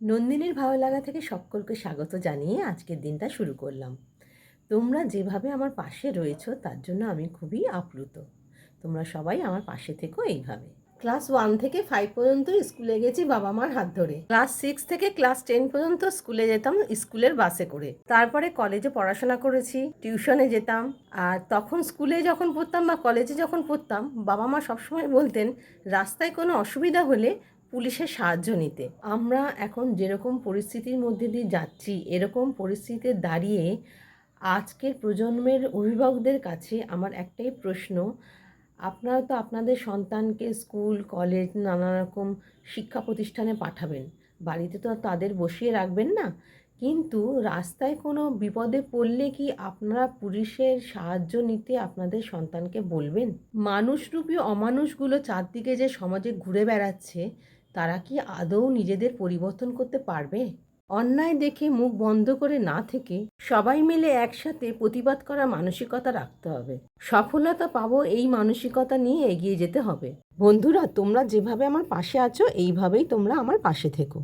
নন্দিনীর ভালো লাগা থেকে সকলকে স্বাগত জানিয়ে আজকের দিনটা শুরু করলাম। তোমরা যেভাবে আমার পাশে রয়েছো তার জন্য আমি খুবই আপ্লুত। তোমরা সবাই আমার পাশে থেকো এইভাবে। ক্লাস 1 থেকে 5 পর্যন্ত স্কুলে গেছি বাবা মার হাত ধরে। ক্লাস 6 থেকে ক্লাস 10 পর্যন্ত স্কুলে যেতাম স্কুলের বাসে করে। তারপরে কলেজে পড়াশোনা করেছি, টিউশনে যেতাম। আর তখন স্কুলে যখন পড়তাম বা কলেজে যখন পড়তাম বাবা মা সবসময় বলতেন রাস্তায় কোনো অসুবিধা হলে পুলিশের সাহায্য নিতে। আমরা এখন যেরকম পরিস্থিতির মধ্যে দিয়ে যাচ্ছি এরকম পরিস্থিতিতে দাঁড়িয়ে আজকের প্রজন্মের অভিভাবকদের কাছে আমার একটাই প্রশ্ন, আপনারা তো আপনাদের সন্তানকে স্কুল কলেজ নানা রকম শিক্ষা প্রতিষ্ঠানে পাঠাবেন, বাড়িতে তো আর তাদের বসিয়ে রাখবেন না, কিন্তু রাস্তায় কোনো বিপদে পড়লে কি আপনারা পুলিশের সাহায্য নিতে আপনাদের সন্তানকে বলবেন? মানুষরূপী অমানুষগুলো চারদিকে যে সমাজে ঘুরে বেড়াচ্ছে তারা কি আদৌ নিজেদের পরিবর্তন করতে পারবে? অন্যায় দেখে মুখ বন্ধ করে না থেকে সবাই মিলে একসাথে প্রতিবাদ করার মানসিকতা রাখতে হবে। সফলতা পাবো এই মানসিকতা নিয়ে এগিয়ে যেতে হবে। বন্ধুরা, তোমরা যেভাবে আমার পাশে আছো এইভাবেই তোমরা আমার পাশে থেকো।